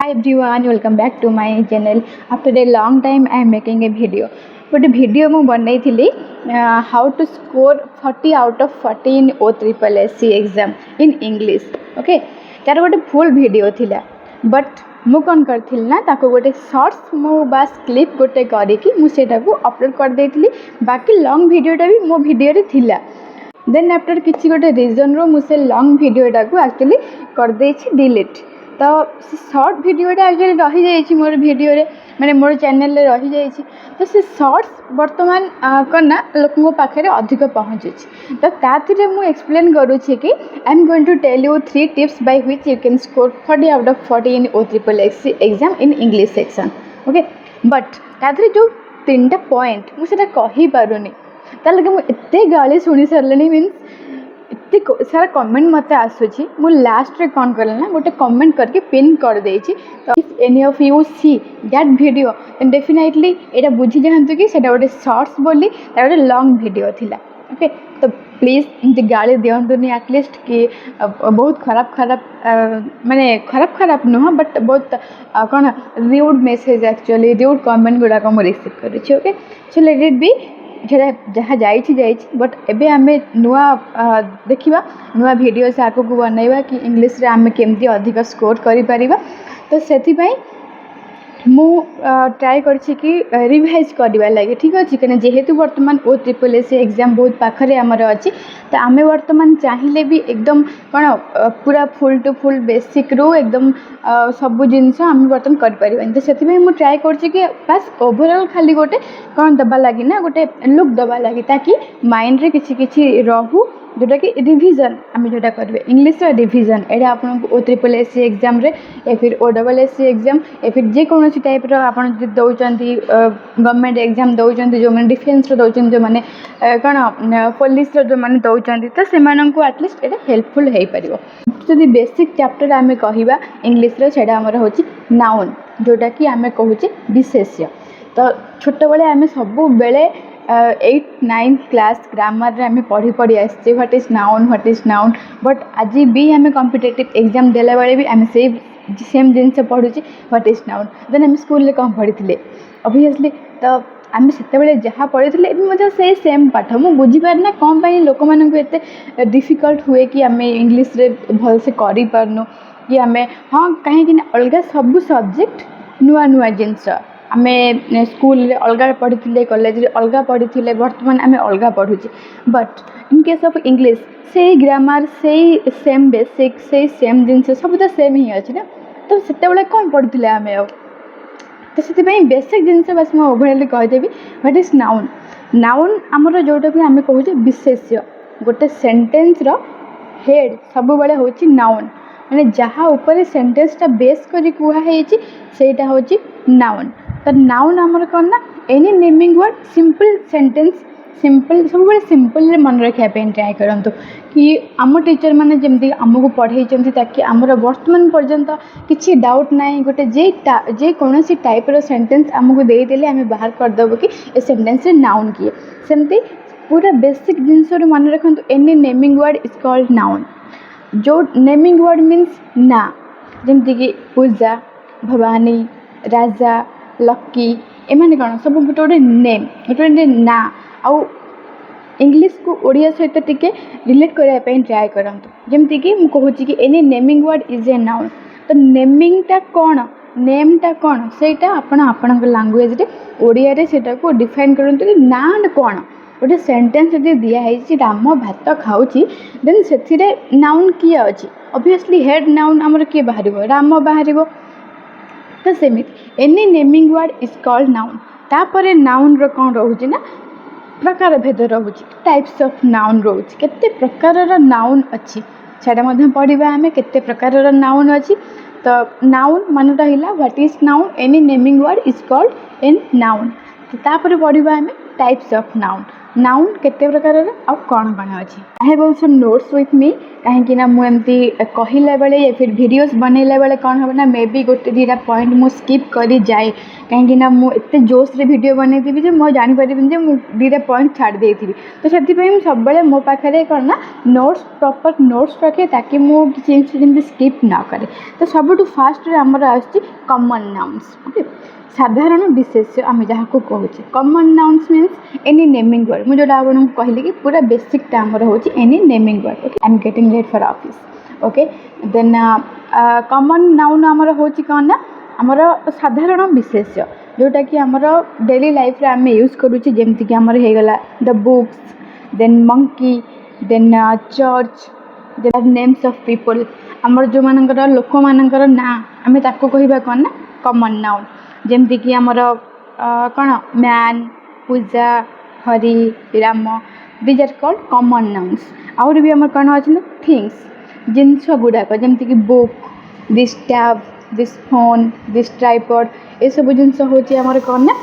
Hi everyone, welcome back to my channel. After a long time I am making a video. गोटे video मु बनई थी how to score 40 out of 40 in OSSC exam in English. Okay तार गोटे full video थिला but मु कौन करथिल ना ताको गोटे शॉर्ट्स मु बास क्लिप गोटे करिकी मु सेटा को अपलोड कर देथिली. बाकी लॉन्ग वीडियोटा भी मो वीडियो रे थिला. देन आफ्टर किसी गोटे रीजन रो मु से लॉन्ग वीडियोटा को एक्चुअली कर देछि डिलीट. तो शॉर्ट वीडियोटा एक्चुअली रही जाइए मोर वीडियो रे माने मोर चैनल रे रही जाइए. तो से शॉर्ट्स वर्तमान करना लोक पाखे अधिक पहुँचे. तो ताथिरे मु एक्सप्लेन करूँ कि I am going to tell you 3 tips by which you can score 40 out of 40 in OSSC exam in English section. Okay but ताथिरे जो 3टा पॉइंट मुझे कही पारुनी तार लगे मुझे गाली शुणी सारे मीन्स एत सारा कमेंट मत आसूँ. मु लास्ट रे कौन कल ना गोटे कमेंट करके पिन कर देछि. तो if any of you see that video then definitely एटा बुझी जातु कि सेटा गोटे शॉर्ट्स बोली गोटे लॉन्ग वीडियो थिला. ओके तो प्लीज एमती गाली दिंतुनि एटलिस्ट कि बहुत खराब माने खराब नुह बट बहुत कौन रियूड मेसेज एक्चुअली रियूड कमेंट गुड़ाक मुझे रिसीव करी. Okay so let it be जहाँ जाइए बट एबे आमे नुआ देखिबा नुआ वीडियो से आगो को बनैबा कि इंग्लिश रे आमे केमती अधिक स्कोर करि परिबा. तो सेति पई मु ट्राए करछि कि रिवाइज करबा लागे. ठीक अछि कने जेहेतु वर्तमान OSSC एग्जाम बहुत पाखरे हमर अछि. तो आमे वर्तमान चाहिए भी एकदम कौन पूरा फुल टू फुल बेसिक रू एकदम सब जिनस आम बर्तमान कर. तो से मुझे ट्राए कर बास ओवरऑल खाली गोटे कौन दबा लगी ना गोटे लुक दबा लगी ताकि माइंड रे किसी रहू जोटा कि रिविजन आम जोटा करेंगे इंग्लिश रिविजन एटा आपन OSSC एग्जाम रे या फिर OSSC एग्जाम या फिर जेकोसी टाइप आपन दौरान गवर्नमेंट एग्जाम दौरान जो मैंने डिफेन्स दौरान जो मैंने कौन पुलिस जो मैंने दौरान तो से एटलिस्ट एटा हेल्पफुल हो पार. जदि बेसिक चैप्टर आम कहिबा इंग्लिश रे सेटा हमर होची नाउन जोटा कि आम कहूचे विशेष्य. तो छोट बेले आम सब बेले 8th 9th क्लास ग्रामर आम पढ़ी आसचे व्हाट इज नाउन बट आज भी आम कॉम्पिटिटिव एग्जाम देला बेले भी आम से सेम जिनस पढ़ुचे व्हाट इज नाउन. देन आम स्कूल कौन पढ़ी ऑब्वियसली. तो आम से जहाँ पढ़ी मुझे से सेम पाठ मुझे बुझीपार ना कौन पाई लोक मानक एत डिफिकल्ट हुए कि आम इंग्लिश रे भल से करूँ कि आम हाँ कहीं अलग सब सब्जेक्ट नुआ नुआ जिनस आम स्कूल रे अलग पढ़ी कॉलेज रे अलग पढ़ी वर्तमान आम अलग पढ़ुचे. But in case of English से ग्रामर से सेम बेसिक से सेम जिनस सब तो सेम ही अच्छे ना. तो से कौन पढ़ुले आम तो से बेसिक जिनस बस मुझे ओवरअली कहीदेवी व्हाट इज नाउन आमर जोटा भी आम कहूँ विशेष्य गोटे सेंटेंस रो हेड सब बड़े हूँ नाउन माने जहाँ ऊपर सेंटेंसटा बेस करी कहुई सेटा हूँ नाउन. तो नाउन आमर कौन ना any naming word simple sentence simple सब बड़े सिंपल मन रखापी ट्राए करूँ कि आम टीचर मैंने जमी आमको पढ़े ताकि आमर वर्तमान पर्यंत किसी डाउट ना गोटे जेकोसी टाइप्र सेंटेंस आमको देदेले आम बाहर करदेव कि ए सेंटेंस नाउन किए सेमती पूरा बेसिक जिनस मन रखु any naming word is called noun. जो नेमिंग वर्ड मीन्स ना जमती कि पूजा भवानी राजा लकी एमाने कौन सब गोटे गोटे नेम गोटे गोटे ना आउ इंग्लिश को ओडिया सहित टिके रिलेट करने ट्राए करंतु. जमती कि मु कहूँ कि any naming word is a noun. तो नेमिंगटा कौन नेमटा कौन सेटा आपण लैंग्वेज रे ओडिया रे सेटा को डिफाइन करंतु कि ना कौन गोटे सेंटेंस जब दिखाई राम भात खाऊँगी देन से नाउन किए अच्छी ऑब्वियसली हेड नाउन आमर किए बाहर राम बाहर. तो सेमिति any naming word is called noun. तापर नाउन रो कौन रोचे ना प्रकार भेद रोचे टाइप्स ऑफ नाउन रोचे केते प्रकार नाउन अच्छी से पढ़ा आम केते प्रकार नाउन अच्छी. तो नाउन मान रहा what is noun any naming word is called an noun. तापर पढ़ा आम टाइप्स ऑफ नाउन केते प्रकार आ कौन कौन अच्छी. I have also notes with me कहीं मुझे कहला बेले या फिर वीडियोस बनैला बेले कौन हम ना मे बी गोटे 2टा पॉइंट मु स्किप करी जाए कहीं मुझे जोश रे वीडियो बनईथी जो मुझे जानीपरि 2टा पॉइंट छाड़ देती. तो से सब मो पाखे कौन ना नोट्स प्रॉपर नोट्स रखे ताकि मुझे किसी जिनस स्किप ना करे. तो सब फास्ट आमर कॉमन नाउन्स ओके साधारण विशेष्य आम जहाँ को कहे common nouns means any naming word मुझे आपको कहली कि पूरा बेसिकटा आमर हो any naming word okay I am getting late for office okay then common noun आमर हो कौन ना आमर साधारण विशेष्य जोटा कि आमर डेली लाइफ रे आम यूज करुचे जमती कि आमर हो गला the books then monkey then church then names of people आमर जो मानकर लोक मानकर ना आम ताको कहबा कौन ना कॉमन नाउन जमती कि आमर कौन man Puja Hari Ram these are called common nouns आउर भी आमर कौन अच्छे थिंग्स जिनस गुड़ाक जमती कि book this tab this phone this tripod ये सब जिनस होमर कौन ना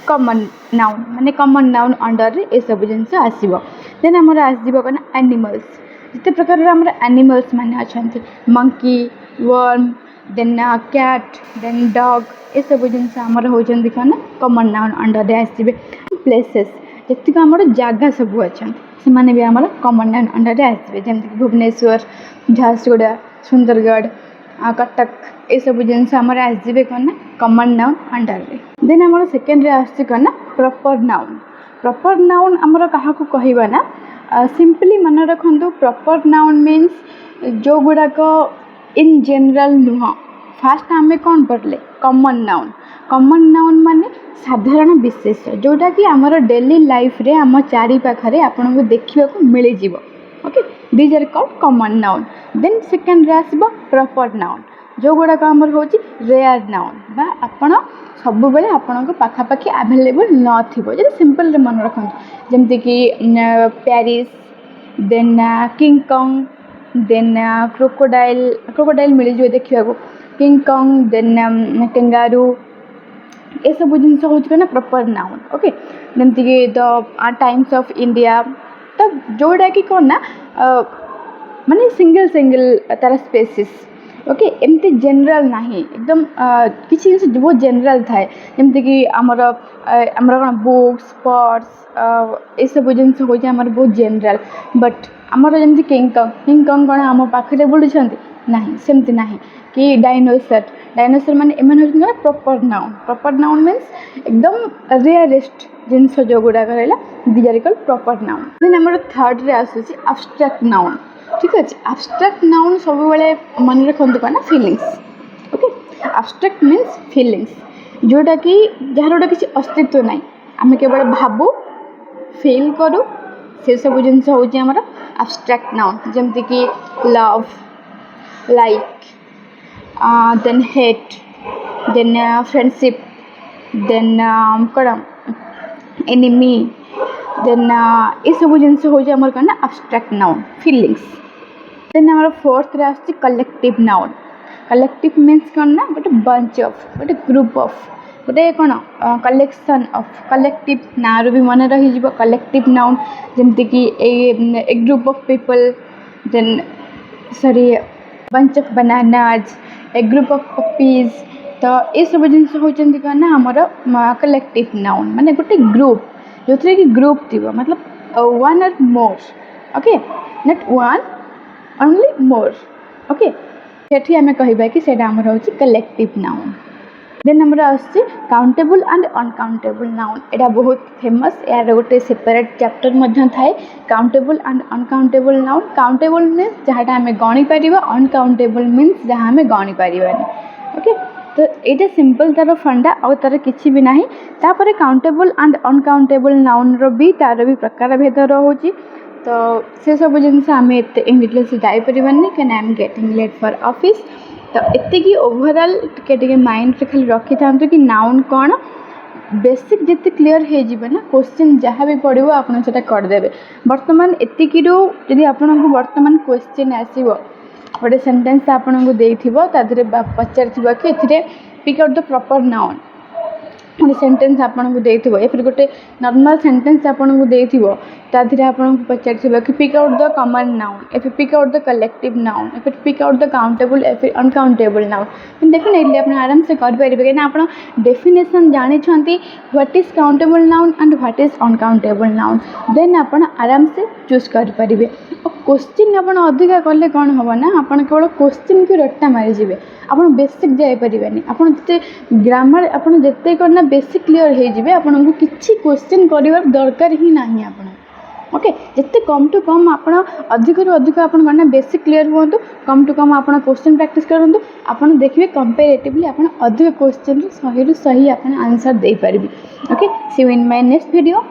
कॉमन नाउन माने कॉमन नाउन अंडर रे ये सब जिनस आसो देन आमर आसो कौन एनिमल्स जिते प्रकार आमर एनिमल्स माने अच्छा monkey worm then cat then dog ये सब जिनस आमर होती कौन ना कॉमन नाउन अंडर रे आसवे प्लेसेस जी आमर जगह सब अच्छा से माने भी आमर कॉमन नाउन अंडर रे आसवे जमती भुवनेश्वर झारसुगुड़ा सुंदरगढ़ कटक ये सब जिनस आमर आसवे कौन ना कॉमन नाउन अंडर रे देन आमर सेकेंड रे आसछि कौन ना प्रॉपर नाउन आमर क्या कहवा ना सिंपली मन रखु प्रॉपर नाउन मीन्स जो गुड़ाक इन जनरल नुह फास्ट आम कौन पढ़ले कॉमन नाउन माने साधारण विशेष जोटा कि आमर डेली लाइफ रे आम चारि पाखरे आपन को देखिबा को मिल जिवो okay these are called common noun then second रे आसबो प्रॉपर नाउन जो गुड़ाक आमर हो रेयर नाउन बा आपण सब बेले आपण पाखापाखि आवेलेबल नथिबो जे सिंपल रे मन रखु जमती कि Paris then King Kong then crocodile मिल जो देखा किंग कॉन्ग देन कंगारू ये सब जिनस हो प्रॉपर नाउन ओके जमती कि द टाइम्स ऑफ इंडिया तो जोड़ा कि कौन ना माने सिंगल तार स्पेसीस ओके एमती जनरल ना एकदम किसी जिन बहुत जनरल थाए जमती कि आमर कौन बुक्स पर्स ये सब जिनस हो बहुत जनरल बट आमर जमी किंग कॉन्ग कौन आम पाखे बुलूँ ना सेमती ना कि डायनोसर माने एमन हो प्रॉपर नाउन मीन्स एकदम रेयरेस्ट जिनस जो गुड़ाक रहा these are called proper noun then आमर थर्ड रे आसूसी एब्स्ट्रैक्ट नाउन ठीक अच्छे एब्स्ट्रैक्ट नाउन सब बेले मन रखु कौन ना feelings okay abstract means feelings जोटा कि जार गोटे किसी अस्तित्व ना आम केवल भावु फिल करूँ से सब जिनस हूँ एब्स्ट्रैक्ट नाउन जमती कि love like then hate then friendship then कौन एनिमी देन ये सब जिनस हूँ कौन ना एब्स्ट्रैक्ट नाउन फिलिंग्स देन आमर फोर्थ रे आसछि कलेक्टिव नाउन कलेक्टिव मीन्स कौन ना गोटे बंच ऑफ गोटे ग्रुप ऑफ गोटे कौन कलेक्शन ऑफ कलेक्टिव ना रू भी मन रही कलेक्टिव नाउन जमती कि a group of people then sorry bunch of bananas a group of puppies तो ये सब जिनस होती कौन ना आमर कलेक्टिव नाउन माने गोटे ग्रुप जो थे कि ग्रुप थी मतलब वन और more okay not one only more okay सेठी आम कहबा कि सेटा हमर होची कलेक्टिव नाउन देन हमर आछि काउंटेबल एंड अनकाउंटेबल नाउन एटा बहुत फेमस यार गोटे सेपरेट चैप्टर मध्य थाए countable and uncountable noun countable means जहाँटा आम गणी पारिबा अनकाउंटेबल मीन्स जहाँ आम गणी पारिबानी ओके तो ये सिंपल तार फंडा आउ तार किसी भी ना तापर काउंटेबल एंड अनकाउंटेबल नाउन री तार भी प्रकार भेद रोचे तो से सब जिनस आम एत इन डिटेल्स जापरबानी क्या I am getting late for office तो एति ओवरऑल टे माइंड रे खाली रखी था कि नाउन कौन बेसिक जिते क्लीयर हो ना क्वेश्चन जहाँ भी पड़ो आप करदे बर्तमान एतिकि जदि आपन को बर्तमान क्वेश्चन आसो गोटे सेंटेंस आपन को देथिबो ता धरे पचार कि pick out the proper noun गोटे सेन्टेन्स आपको देथिबो या फिर गोटे नॉर्मल सेन्टेन्स आपको देथिबो ताधीरे आपको पचार कि pick out the common noun या फिर pick out the collective noun या फिर पिक आउट द काउंटेबल या फिर अनकाउंटेबल नाउन डेफिनेटली आप आराम से करेंगे कहीं आप डेफिनेशन जानते what is countable noun and what is uncountable noun then आप आराम से चूज करेंगे। क्वेश्चन आप अधिका कले कौन हम ना आप केवल क्वेश्चन की रट्टा मारीजे आप बेसिक जापरें आप जिते ग्रामर आप जिते करना बेसिक क्लीयर हो आपको किसी क्वेश्चन कर दरकार ही ना आप ओके जिते कम टू कम आप अधिक रु अधिक आप करना बेसिक क्लीयर हूँ कम टू कम आप क्वेश्चन प्रैक्टिस करूँ आप देखिए कंपेरेटिवली आप अधिक क्वेश्चन सही रु सही आप आंसर दे पारे okay see you in my next video.